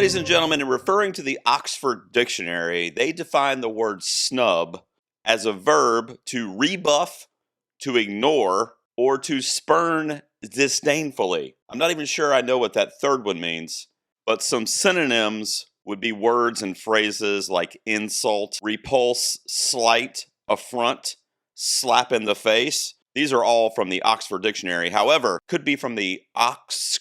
Ladies and gentlemen, in referring to the Oxford Dictionary, they define the word snub as a verb to rebuff, to ignore, or to spurn disdainfully. I'm not even sure I know what that third one means, but some synonyms would be words and phrases like insult, repulse, slight, affront, slap in the face. These are all from the Oxford Dictionary. However, could be from the Oxford's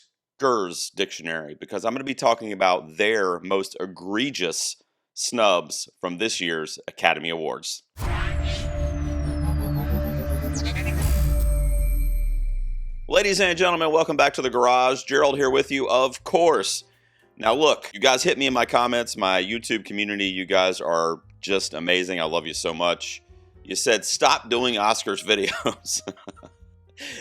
Dictionary, because I'm going to be talking about their most egregious snubs from this year's Academy Awards. Ladies and gentlemen, welcome back to the garage. Gerald here with you, of course. Now look, you guys hit me in my comments, my YouTube community. You guys are just amazing. I love you so much. You said, stop doing Oscars videos.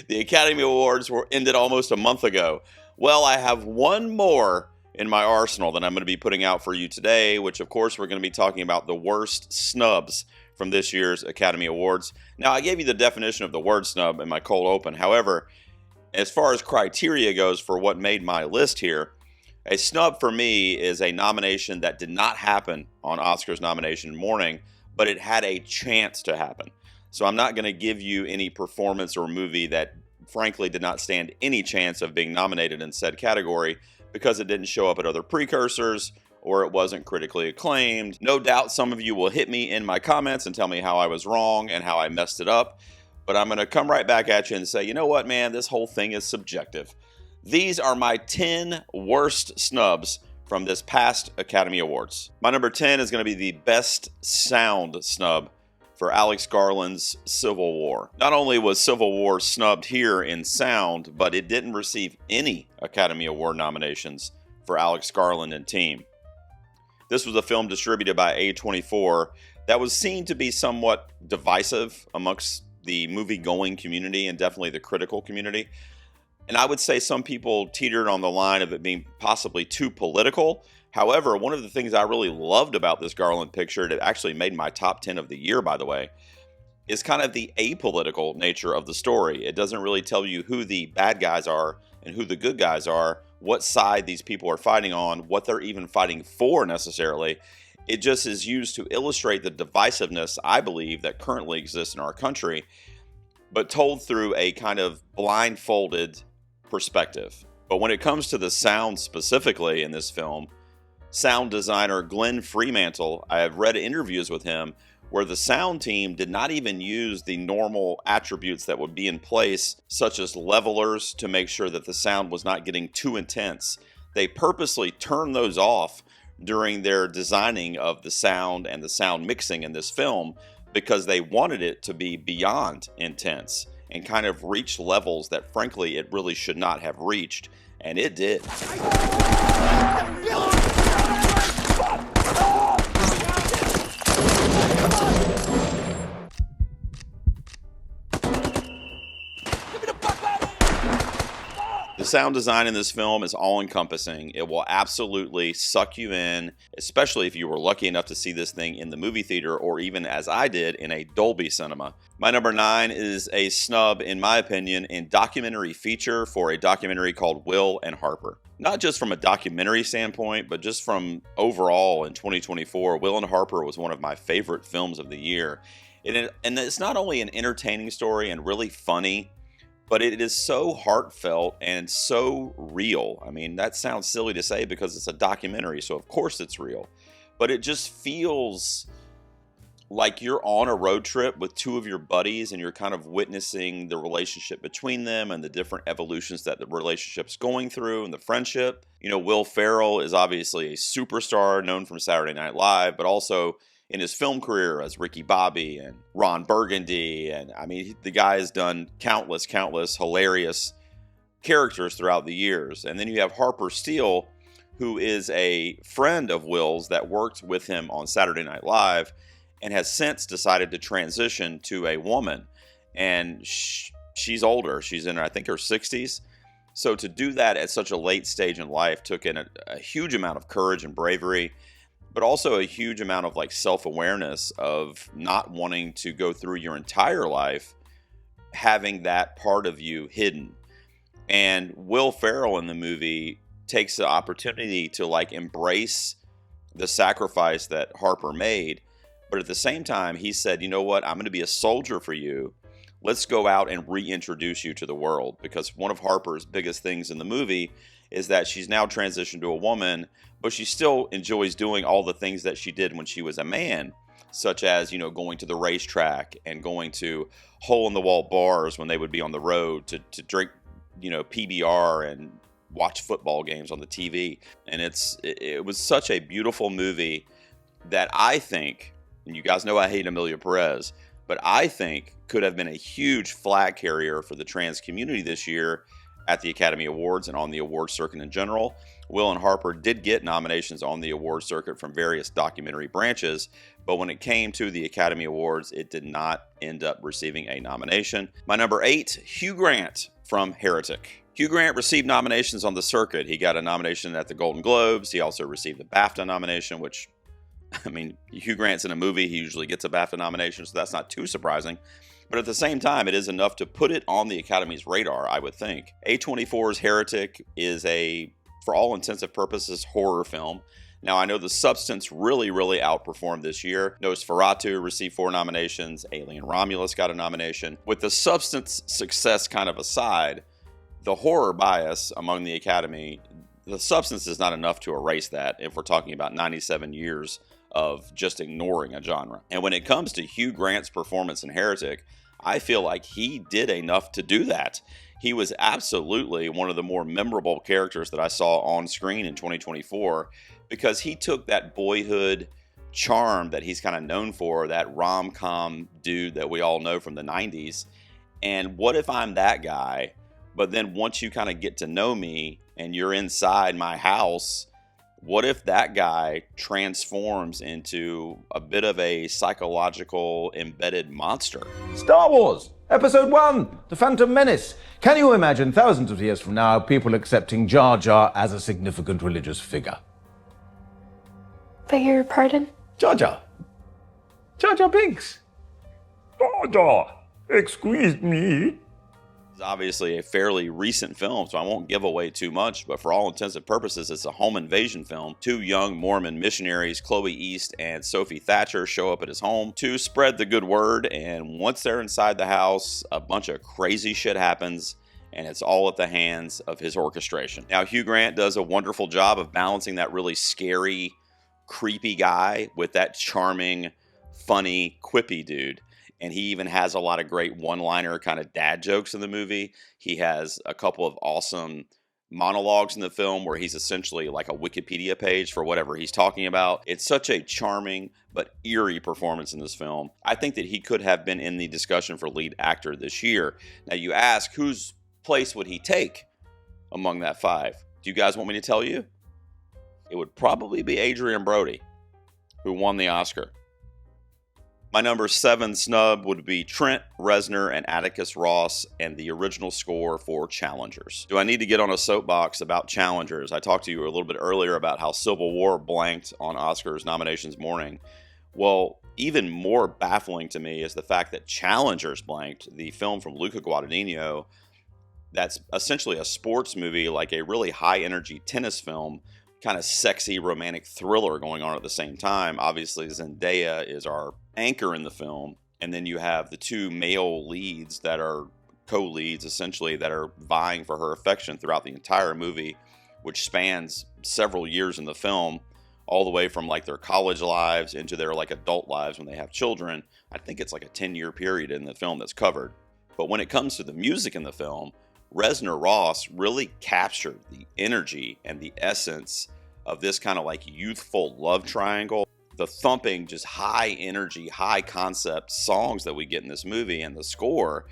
The Academy Awards were ended almost a month ago. Well, I have one more in my arsenal that I'm going to be putting out for you today, which of course we're going to be talking about the worst snubs from this year's Academy Awards. Now, I gave you the definition of the word snub in my cold open. However, as far as criteria goes for what made my list here, a snub for me is a nomination that did not happen on Oscars nomination morning, but it had a chance to happen. So I'm not going to give you any performance or movie that frankly did not stand any chance of being nominated in said category because it didn't show up at other precursors or it wasn't critically acclaimed. No doubt some of you will hit me in my comments and tell me how I was wrong and how I messed it up. But I'm going to come right back at you and say, you know what, man, this whole thing is subjective. These are my 10 worst snubs from this past Academy Awards. My number 10 is going to be the best sound snub for Alex Garland's Civil War. Not only was Civil War snubbed here in sound, but it didn't receive any Academy Award nominations for Alex Garland and team. This was a film distributed by A24 that was seen to be somewhat divisive amongst the movie-going community and definitely the critical community. And I would say some people teetered on the line of it being possibly too political. However, one of the things I really loved about this Garland picture, that actually made my top 10 of the year, by the way, is kind of the apolitical nature of the story. It doesn't really tell you who the bad guys are and who the good guys are, what side these people are fighting on, what they're even fighting for necessarily. It just is used to illustrate the divisiveness, I believe, that currently exists in our country, but told through a kind of blindfolded perspective. But when it comes to the sound specifically in this film, sound designer Glenn Fremantle, I have read interviews with him where the sound team did not even use the normal attributes that would be in place, such as levelers, to make sure that the sound was not getting too intense. They purposely turned those off during their designing of the sound and the sound mixing in this film because they wanted it to be beyond intense and kind of reach levels that frankly it really should not have reached, and it did. The sound design in this film is all-encompassing. It will absolutely suck you in, especially if you were lucky enough to see this thing in the movie theater or even, as I did, in a Dolby cinema. My number 9 is a snub, in my opinion, in documentary feature for a documentary called Will and Harper. Not just from a documentary standpoint, but just from overall in 2024, Will and Harper was one of my favorite films of the year. And it's not only an entertaining story and really funny, but it is so heartfelt and so real. I mean, that sounds silly to say because it's a documentary, so of course it's real. But it just feels like you're on a road trip with two of your buddies and you're kind of witnessing the relationship between them and the different evolutions that the relationship's going through and the friendship. You know, Will Ferrell is obviously a superstar known from Saturday Night Live, but also in his film career as Ricky Bobby and Ron Burgundy. And I mean, the guy has done countless hilarious characters throughout the years. And then you have Harper Steele, who is a friend of Will's that worked with him on Saturday Night Live and has since decided to transition to a woman. And she's older. She's in, I think, her 60s. So to do that at such a late stage in life took in a huge amount of courage and bravery, but also a huge amount of like self-awareness of not wanting to go through your entire life having that part of you hidden. And Will Ferrell in the movie takes the opportunity to like embrace the sacrifice that Harper made. But at the same time, he said, you know what, I'm going to be a soldier for you. Let's go out and reintroduce you to the world. Because one of Harper's biggest things in the movie is that she's now transitioned to a woman, but she still enjoys doing all the things that she did when she was a man, such as, you know, going to the racetrack and going to hole-in-the-wall bars when they would be on the road to drink, you know, PBR and watch football games on the TV. And it was such a beautiful movie that I think, and you guys know I hate Amelia Perez, but I think could have been a huge flag carrier for the trans community this year at the Academy Awards and on the award circuit in general. Will and Harper did get nominations on the award circuit from various documentary branches, but when it came to the Academy Awards, it did not end up receiving a nomination. My number 8, Hugh Grant from Heretic. Hugh Grant received nominations on the circuit. He got a nomination at the Golden Globes. He also received a BAFTA nomination, which, I mean, Hugh Grant's in a movie. He usually gets a BAFTA nomination, so that's not too surprising. But at the same time, it is enough to put it on the Academy's radar, I would think. A24's Heretic is a, for all intents purposes, horror film. Now, I know The Substance really outperformed this year. Nosferatu received 4 nominations. Alien Romulus got a nomination. With The Substance success kind of aside, the horror bias among the Academy, The Substance is not enough to erase that if we're talking about 97 years of just ignoring a genre. And when it comes to Hugh Grant's performance in Heretic, I feel like he did enough to do that. He was absolutely one of the more memorable characters that I saw on screen in 2024 because he took that boyhood charm that he's kind of known for, that rom-com dude that we all know from the 90s. And what if I'm that guy, but then once you kind of get to know me and you're inside my house, what if that guy transforms into a bit of a psychological embedded monster? Star Wars, Episode 1, The Phantom Menace. Can you imagine thousands of years from now people accepting Jar Jar as a significant religious figure? Beg your pardon? Jar Jar. Jar Jar Binks. Jar Jar, excuse me. It's obviously a fairly recent film, so I won't give away too much, but for all intents and purposes, it's a home invasion film. 2 young Mormon missionaries, Chloe East and Sophie Thatcher, show up at his home to spread the good word, and once they're inside the house, a bunch of crazy shit happens, and it's all at the hands of his orchestration. Now, Hugh Grant does a wonderful job of balancing that really scary, creepy guy with that charming, funny, quippy dude. And he even has a lot of great one-liner kind of dad jokes in the movie. He has a couple of awesome monologues in the film where he's essentially like a Wikipedia page for whatever he's talking about. It's such a charming but eerie performance in this film. I think that he could have been in the discussion for lead actor this year. Now you ask, whose place would he take among that 5? Do you guys want me to tell you? It would probably be Adrian Brody, who won the Oscar. My number 7 snub would be Trent Reznor and Atticus Ross and the original score for Challengers. Do I need to get on a soapbox about Challengers? I talked to you a little bit earlier about how Civil War blanked on Oscars nominations morning. Well, even more baffling to me is the fact that Challengers blanked, the film from Luca Guadagnino, that's essentially a sports movie, like a really high-energy tennis film, kind of sexy romantic thriller going on at the same time. Obviously, Zendaya is our anchor in the film, and then you have the 2 male leads that are co-leads, essentially, that are vying for her affection throughout the entire movie, which spans several years in the film, all the way from like their college lives into their like adult lives when they have children. I think it's like a 10-year period in the film that's covered. But when it comes to the music in the film, Reznor Ross really captured the energy and the essence of this kind of like youthful love triangle. The thumping, just high energy, high concept songs that we get in this movie, and the score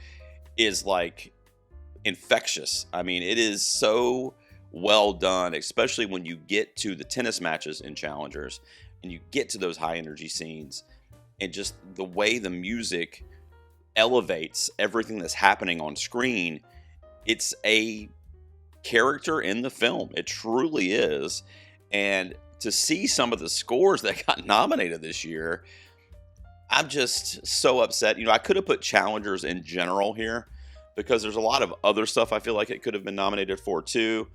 is like infectious. I mean, it is so well done, especially when you get to the tennis matches in Challengers and you get to those high energy scenes, and just the way the music elevates everything that's happening on screen. It's a character in the film. It truly is. And to see some of the scores that got nominated this year, I'm just so upset. You know, I could have put Challengers in general here because there's a lot of other stuff I feel like it could have been nominated for too.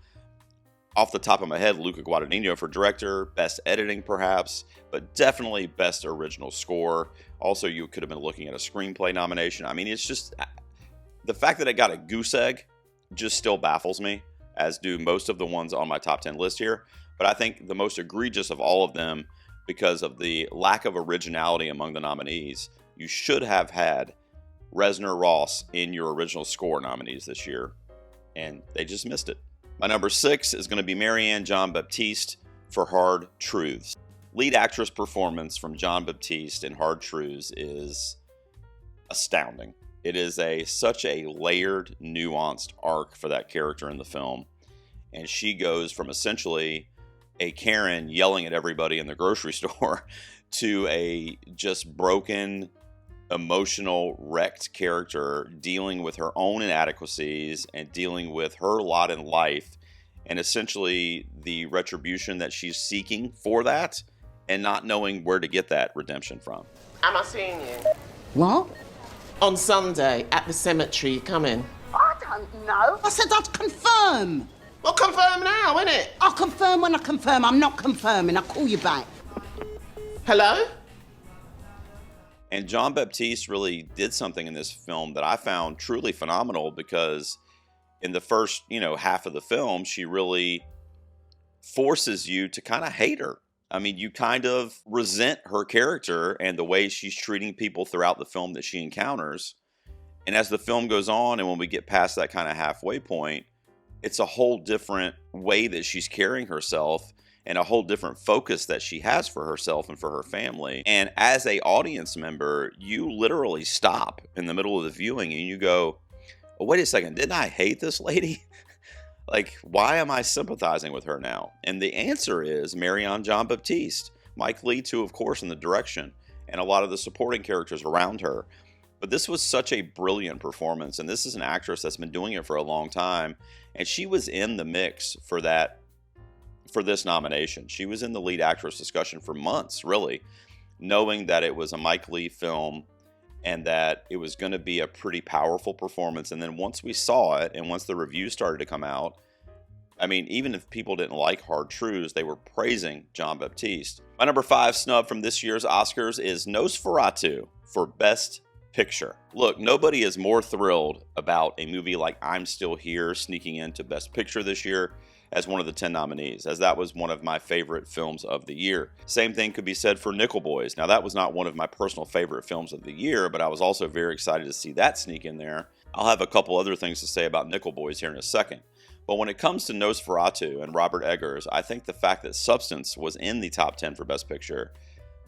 Off the top of my head, Luca Guadagnino for director, best editing perhaps, but definitely best original score. Also, you could have been looking at a screenplay nomination. I mean, it's just the fact that it got a goose egg just still baffles me, as do most of the ones on my top 10 list here. But I think the most egregious of all of them, because of the lack of originality among the nominees, you should have had Reznor Ross in your original score nominees this year, and they just missed it. My number 6 is going to be Marianne Jean-Baptiste for Hard Truths. Lead actress performance from Jean-Baptiste in Hard Truths is astounding. It is such a layered, nuanced arc for that character in the film. And she goes from essentially a Karen yelling at everybody in the grocery store to a just broken, emotional, wrecked character dealing with her own inadequacies and dealing with her lot in life, and essentially the retribution that she's seeking for that and not knowing where to get that redemption from. Am I seeing you? What? On Sunday at the cemetery, you coming? I don't know. I said I'd confirm. Well, confirm now, innit? I'll confirm when I confirm. I'm not confirming. I'll call you back. Hello? And Jean-Baptiste really did something in this film that I found truly phenomenal, because in the first, half of the film, she really forces you to kind of hate her. I mean, you kind of resent her character and the way she's treating people throughout the film that she encounters. And as the film goes on, and when we get past that kind of halfway point, it's a whole different way that she's carrying herself and a whole different focus that she has for herself and for her family. And as a audience member, you literally stop in the middle of the viewing and you go, oh, wait a second, didn't I hate this lady? Like, why am I sympathizing with her now? And the answer is Marianne Jean-Baptiste. Mike Leigh, too, of course, in the direction, and a lot of the supporting characters around her. But this was such a brilliant performance, and this is an actress that's been doing it for a long time, and she was in the mix for this nomination. She was in the lead actress discussion for months, really, knowing that it was a Mike Leigh film and that it was going to be a pretty powerful performance. And then once we saw it, and once the reviews started to come out, I mean, even if people didn't like Hard Truths, they were praising Jean-Baptiste. My number 5 snub from this year's Oscars is Nosferatu for Best Picture. Look, nobody is more thrilled about a movie like I'm Still Here sneaking into Best Picture this year as one of the 10 nominees, as that was one of my favorite films of the year. Same thing could be said for Nickel Boys. Now, that was not one of my personal favorite films of the year, but I was also very excited to see that sneak in there. I'll have a couple other things to say about Nickel Boys here in a second. But when it comes to Nosferatu and Robert Eggers, I think the fact that Substance was in the top 10 for Best Picture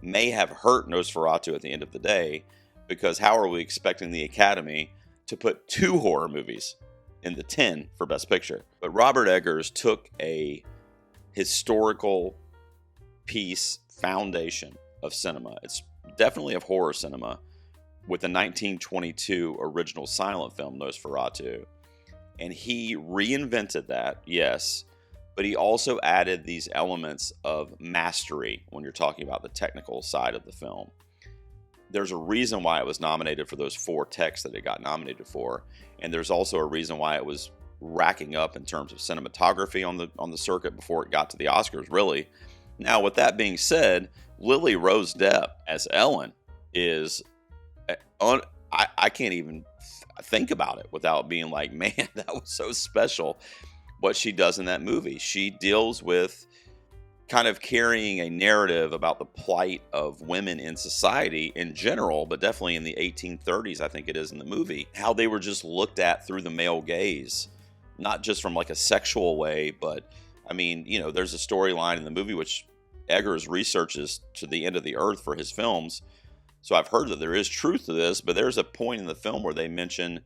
may have hurt Nosferatu at the end of the day, because how are we expecting the Academy to put 2 horror movies in the 10 for Best Picture? But Robert Eggers took a historical piece, foundation of cinema. It's definitely of horror cinema, with the 1922 original silent film Nosferatu. And he reinvented that, yes, but he also added these elements of mastery when you're talking about the technical side of the film. There's a reason why it was nominated for those 4 texts that it got nominated for, and there's also a reason why it was racking up in terms of cinematography on the circuit before it got to the Oscars, really. Now, with that being said, Lily Rose Depp as Ellen is, I can't even think about it without being like, man, that was so special what she does in that movie. She deals with kind of carrying a narrative about the plight of women in society in general, but definitely in the 1830s, I think it is in the movie, how they were just looked at through the male gaze, not just from like a sexual way, but I mean, there's a storyline in the movie which Eggers researches to the end of the earth for his films. So I've heard that there is truth to this, but there's a point in the film where they mention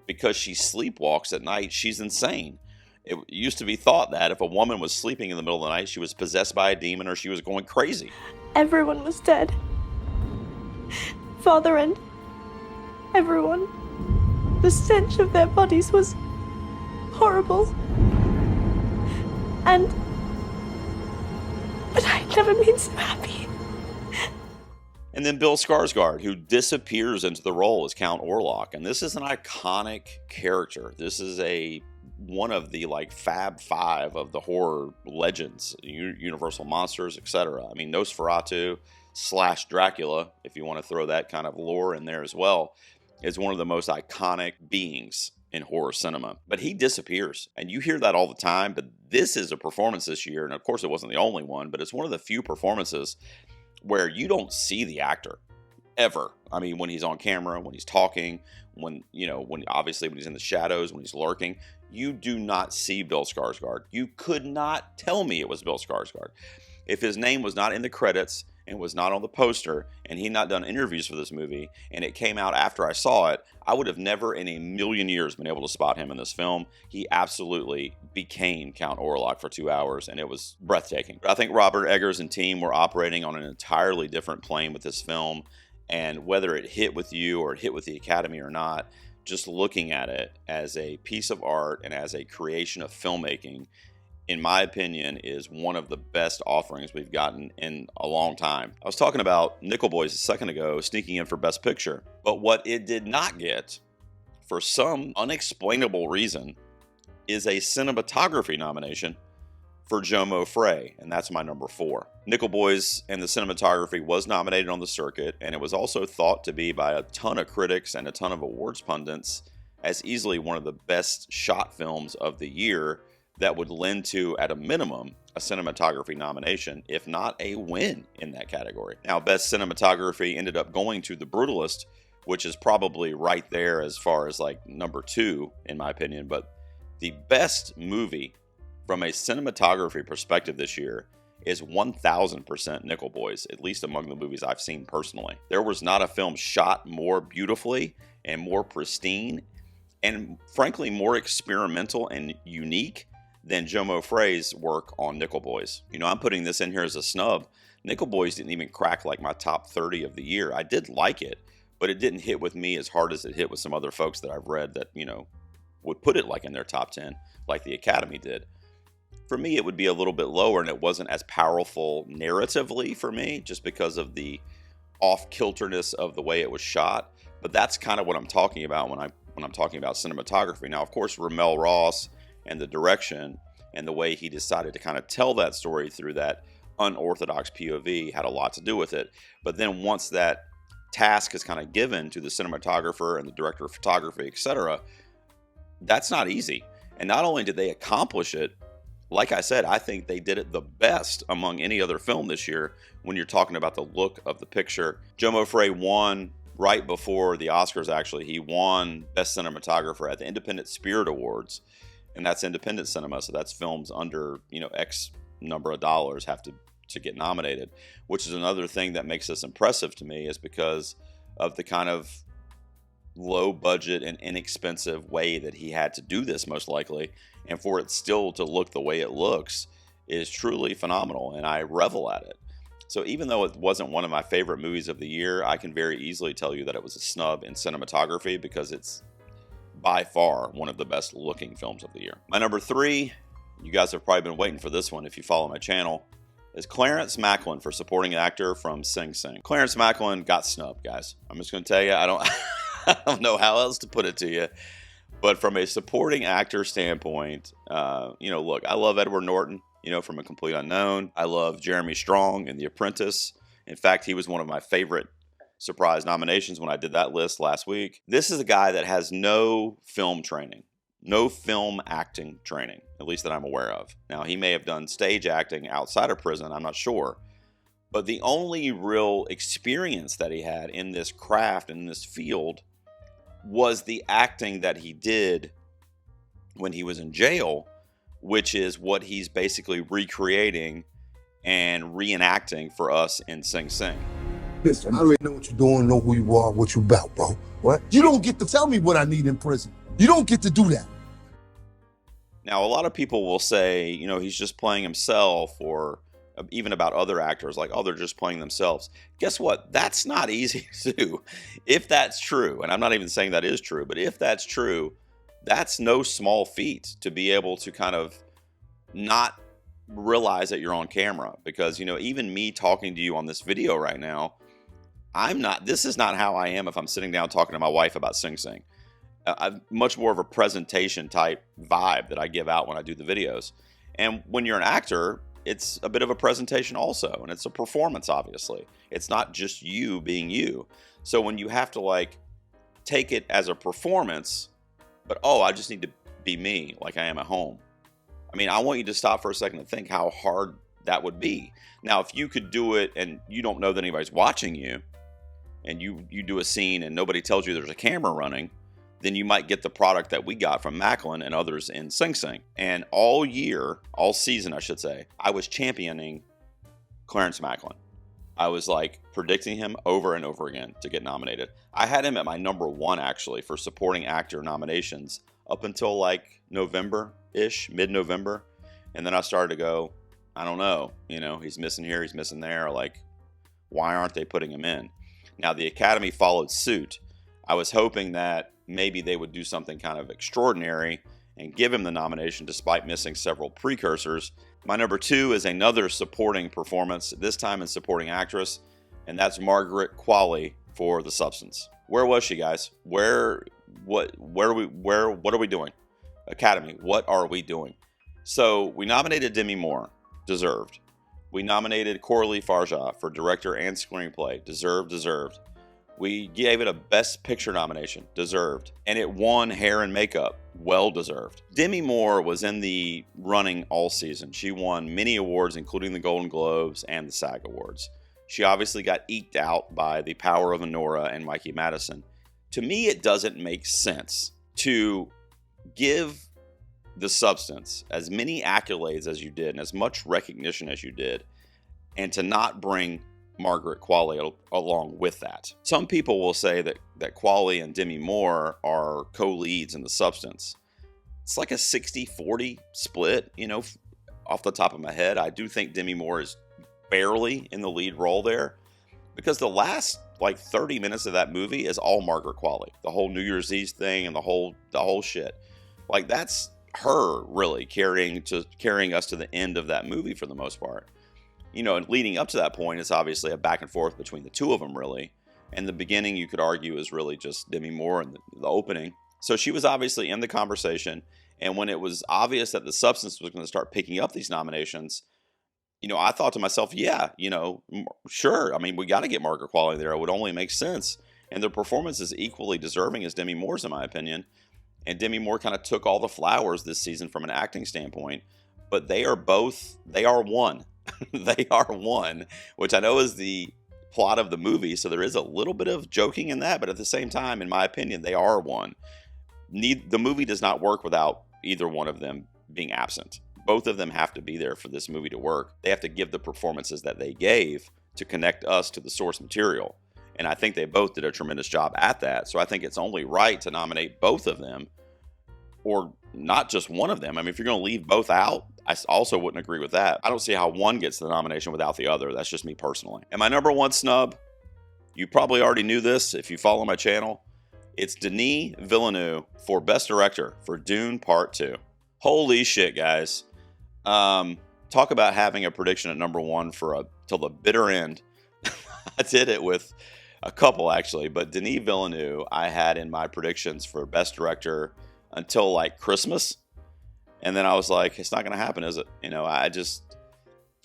because she sleepwalks at night, she's insane. It used to be thought that if a woman was sleeping in the middle of the night, she was possessed by a demon or she was going crazy. Everyone was dead. Father and everyone. The stench of their bodies was horrible. But I'd never been so happy. And then Bill Skarsgård, who disappears into the role as Count Orlok. And this is an iconic character. This is a one of the like Fab Five of the horror legends, Universal monsters, etc. I mean, Nosferatu / Dracula, if you want to throw that kind of lore in there as well, is one of the most iconic beings in horror cinema. But he disappears, and you hear that all the time. But this is a performance this year, and of course it wasn't the only one, but it's one of the few performances where you don't see the actor ever. I mean, when he's on camera, when he's talking, when obviously when he's in the shadows, when he's lurking, you do not see Bill Skarsgård. You could not tell me it was Bill Skarsgård. If his name was not in the credits and was not on the poster, and he not done interviews for this movie, and it came out after I saw it, I would have never in a million years been able to spot him in this film. He absolutely became Count Orlok for 2 hours, and it was breathtaking. I think Robert Eggers and team were operating on an entirely different plane with this film, and whether it hit with you or it hit with the Academy or not, just looking at it as a piece of art and as a creation of filmmaking, in my opinion, is one of the best offerings we've gotten in a long time. I was talking about Nickel Boys a second ago, sneaking in for Best Picture, but what it did not get, for some unexplainable reason, is a cinematography nomination for Jomo Frey, and that's my number 4. Nickel Boys and the cinematography was nominated on the circuit, and it was also thought to be by a ton of critics and a ton of awards pundits as easily one of the best shot films of the year that would lend to, at a minimum, a cinematography nomination, if not a win in that category. Now, Best Cinematography ended up going to The Brutalist, which is probably right there as far as like number 2, in my opinion, but the best movie from a cinematography perspective this year is 1000% Nickel Boys, at least among the movies I've seen personally. There was not a film shot more beautifully and more pristine and frankly more experimental and unique than Jomo Frey's work on Nickel Boys. You know, I'm putting this in here as a snub. Nickel Boys didn't even crack like my top 30 of the year. I did like it, but it didn't hit with me as hard as it hit with some other folks that I've read that, you know, would put it like in their top 10, like the Academy did. For me, it would be a little bit lower, and it wasn't as powerful narratively for me just because of the off-kilterness of the way it was shot. But that's kind of what I'm talking about when I'm talking about cinematography. Now, of course, Ramel Ross and the direction and the way he decided to kind of tell that story through that unorthodox POV had a lot to do with it. But then once that task is kind of given to the cinematographer and the director of photography, etc., that's not easy. And not only did they accomplish it, like I said, I think they did it the best among any other film this year when you're talking about the look of the picture. Jomo Frey won right before the Oscars, actually. He won Best Cinematographer at the Independent Spirit Awards, and that's independent cinema, so that's films under, you know, X number of dollars have to get nominated, which is another thing that makes this impressive to me, is because of the kind of low budget and inexpensive way that he had to do this, most likely, and for it still to look the way it looks is truly phenomenal, and I revel at it. So even though it wasn't one of my favorite movies of the year, I can very easily tell you that it was a snub in cinematography because it's by far one of the best looking films of the year. My number 3, you guys have probably been waiting for this one if you follow my channel, is Clarence Macklin for supporting actor from Sing Sing. Clarence Macklin got snubbed, guys. I'm just going to tell you, I don't know how else to put it to you. But from a supporting actor standpoint, you know, look, I love Edward Norton, you know, from A Complete Unknown. I love Jeremy Strong in The Apprentice. In fact, he was one of my favorite surprise nominations when I did that list last week. This is a guy that has no film training, no film acting training, at least that I'm aware of. Now, he may have done stage acting outside of prison, I'm not sure. But the only real experience that he had in this craft, in this field, was the acting that he did when he was in jail, which is what he's basically recreating and reenacting for us in Sing Sing. Listen, I already know what you're doing, know who you are, what you about, bro. What? You don't get to tell me what I need in prison. You don't get to do that. Now, a lot of people will say, you know, he's just playing himself, or even about other actors, like, oh, they're just playing themselves. Guess what? That's not easy to do. If that's true, and I'm not even saying that is true, but if that's true, that's no small feat to be able to kind of not realize that you're on camera. Because, you know, even me talking to you on this video right now, this is not how I am if I'm sitting down talking to my wife about Sing Sing. I'm much more of a presentation type vibe that I give out when I do the videos. And when you're an actor, it's a bit of a presentation also, and it's a performance, obviously. It's not just you being you. So when you have to like take it as a performance, but I just need to be me like I am at home. I mean, I want you to stop for a second and think how hard that would be. Now, if you could do it and you don't know that anybody's watching you, and you do a scene and nobody tells you there's a camera running, then you might get the product that we got from Macklin and others in Sing Sing. And all season, I should say, I was championing Clarence Macklin. I was like predicting him over and over again to get nominated. I had him at my number 1 actually for supporting actor nominations up until like November-ish, mid-November. And then I started to go, I don't know, he's missing here, he's missing there. Like, why aren't they putting him in? Now, the Academy followed suit. I was hoping that maybe they would do something kind of extraordinary and give him the nomination despite missing several precursors. My number 2 is another supporting performance, this time in supporting actress, and that's Margaret Qualley for The Substance. Where was she, guys? What are we doing? Academy, what are we doing? So we nominated Demi Moore, deserved. We nominated Coralie Farja for director and screenplay, deserved. We gave it a Best Picture nomination, deserved. And it won hair and makeup, well deserved. Demi Moore was in the running all season. She won many awards, including the Golden Globes and the SAG Awards. She obviously got eked out by The Power of Honora and Mikey Madison. To me, it doesn't make sense to give The Substance as many accolades as you did and as much recognition as you did, and to not bring Margaret Qualley along with that. Some people will say that Qualley and Demi Moore are co-leads in The Substance. It's like a 60-40 split, off the top of my head. I do think Demi Moore is barely in the lead role there, because the last like 30 minutes of that movie is all Margaret Qualley. The whole New Year's Eve thing and the whole shit. Like, that's her really carrying us to the end of that movie for the most part. And leading up to that point, it's obviously a back and forth between the two of them, really. And the beginning, you could argue, is really just Demi Moore and the opening. So she was obviously in the conversation. And when it was obvious that The Substance was going to start picking up these nominations, I thought to myself, yeah, sure. I mean, we got to get Margaret Qualley there. It would only make sense. And their performance is equally deserving as Demi Moore's, in my opinion. And Demi Moore kind of took all the flowers this season from an acting standpoint. But they are one. They are one, which I know is the plot of the movie. So there is a little bit of joking in that. But at the same time, in my opinion, they are one. The movie does not work without either one of them being absent. Both of them have to be there for this movie to work. They have to give the performances that they gave to connect us to the source material. And I think they both did a tremendous job at that. So I think it's only right to nominate both of them, or not just one of them. I mean, if you're going to leave both out, I also wouldn't agree with that. I don't see how one gets the nomination without the other. That's just me personally. And my number 1 snub, you probably already knew this if you follow my channel. It's Denis Villeneuve for Best Director for Dune Part 2. Holy shit, guys. Talk about having a prediction at number 1 till the bitter end. I did it with a couple, actually. But Denis Villeneuve, I had in my predictions for Best Director until like Christmas. And then I was like, it's not going to happen, is it?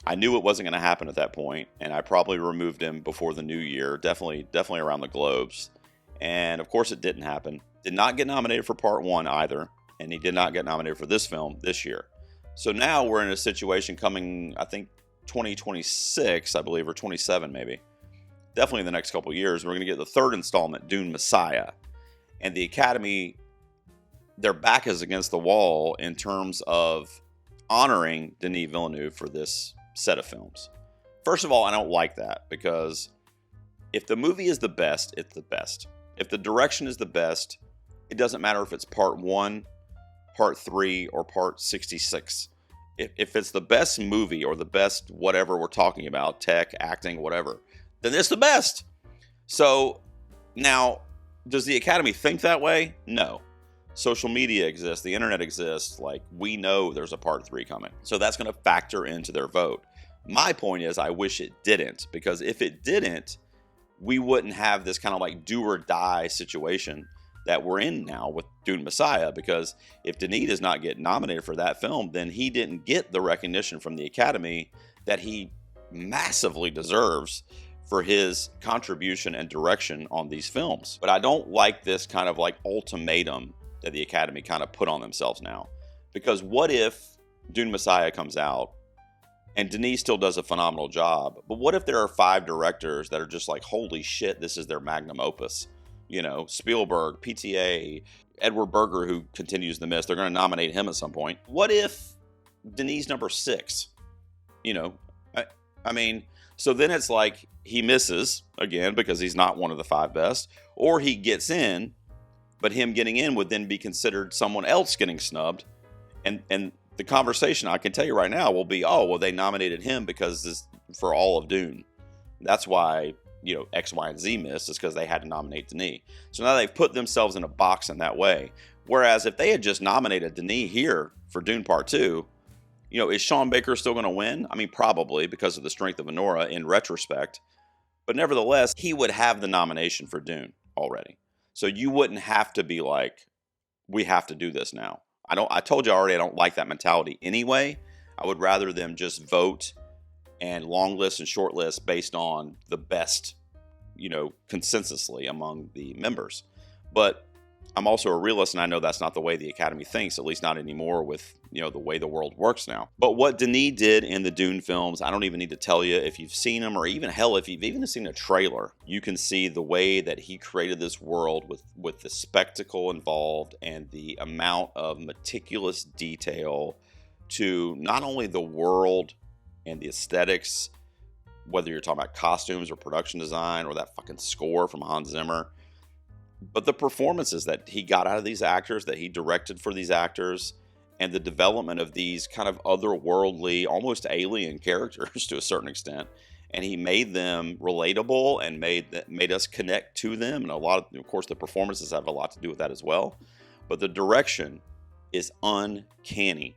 I knew it wasn't going to happen at that point, and I probably removed him before the new year, definitely around the Globes. And of course it didn't happen. Did not get nominated for Part 1 either, and he did not get nominated for this film this year. So now we're in a situation coming, I think, 2026, I believe, or 27 maybe. Definitely in the next couple of years, we're going to get the third installment, Dune Messiah. And the Academy, their back is against the wall in terms of honoring Denis Villeneuve for this set of films. First of all, I don't like that, because if the movie is the best, it's the best. If the direction is the best, it doesn't matter if it's Part 1, Part 3, or Part 66. If it's the best movie or the best whatever we're talking about, tech, acting, whatever, then it's the best. So now, does the Academy think that way? No. Social media exists, the internet exists, like, we know there's a Part 3 coming. So that's going to factor into their vote. My point is, I wish it didn't, because if it didn't, we wouldn't have this kind of like do or die situation that we're in now with Dune Messiah, because if Denis does not get nominated for that film, then he didn't get the recognition from the Academy that he massively deserves for his contribution and direction on these films. But I don't like this kind of like ultimatum that the Academy kind of put on themselves now. Because what if Dune Messiah comes out and Denis still does a phenomenal job, but what if there are 5 directors that are just like, holy shit, this is their magnum opus? You know, Spielberg, PTA, Edward Berger, who continues the miss, they're going to nominate him at some point. What if Denis number 6? You know, I mean, so then it's like he misses again because he's not one of the 5 best, or he gets in, but him getting in would then be considered someone else getting snubbed. And the conversation, I can tell you right now, will be, oh, well, they nominated him because this for all of Dune. That's why, you know, X, Y, and Z missed, is because they had to nominate Denis. So now they've put themselves in a box in that way. Whereas if they had just nominated Denis here for Dune Part 2, you know, is Sean Baker still going to win? I mean, probably, because of the strength of Honora in retrospect. But nevertheless, he would have the nomination for Dune already. So you wouldn't have to be like, we have to do this now. I told you already I don't like that mentality anyway. I would rather them just vote and long list and short list based on the best, you know, consensusly among the members. But I'm also a realist, and I know that's not the way the Academy thinks, at least not anymore with, you know, the way the world works now. But what Denis did in the Dune films, I don't even need to tell you. If you've seen them, or even hell, if you've even seen a trailer, you can see the way that he created this world with the spectacle involved and the amount of meticulous detail to not only the world and the aesthetics, whether you're talking about costumes or production design or that fucking score from Hans Zimmer, but the performances that he got out of these actors, that he directed for these actors, and the development of these kind of otherworldly, almost alien characters to a certain extent. And he made them relatable and made us connect to them. And of course, the performances have a lot to do with that as well. But the direction is uncanny,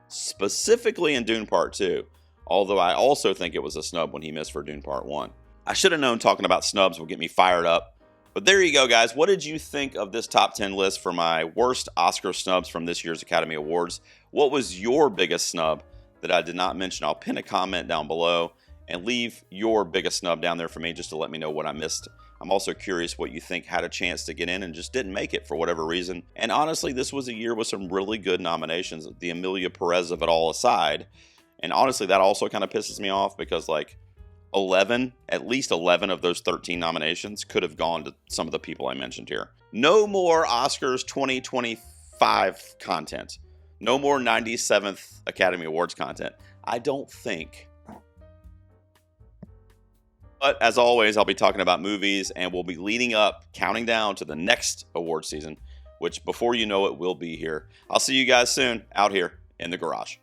specifically in Dune Part 2. Although I also think it was a snub when he missed for Dune Part 1. I should have known talking about snubs would get me fired up. But there you go, guys. What did you think of this top 10 list for my worst Oscar snubs from this year's Academy Awards? What was your biggest snub that I did not mention? I'll pin a comment down below and leave your biggest snub down there for me just to let me know what I missed. I'm also curious what you think had a chance to get in and just didn't make it for whatever reason. And honestly, this was a year with some really good nominations, the Emilia Perez of it all aside. And honestly, that also kind of pisses me off because, like, at least 11 of those 13 nominations could have gone to some of the people I mentioned here. No more Oscars 2025 content. No more 97th Academy Awards content. I don't think. But as always, I'll be talking about movies, and we'll be leading up, counting down to the next award season, which before you know it will be here. I'll see you guys soon out here in the garage.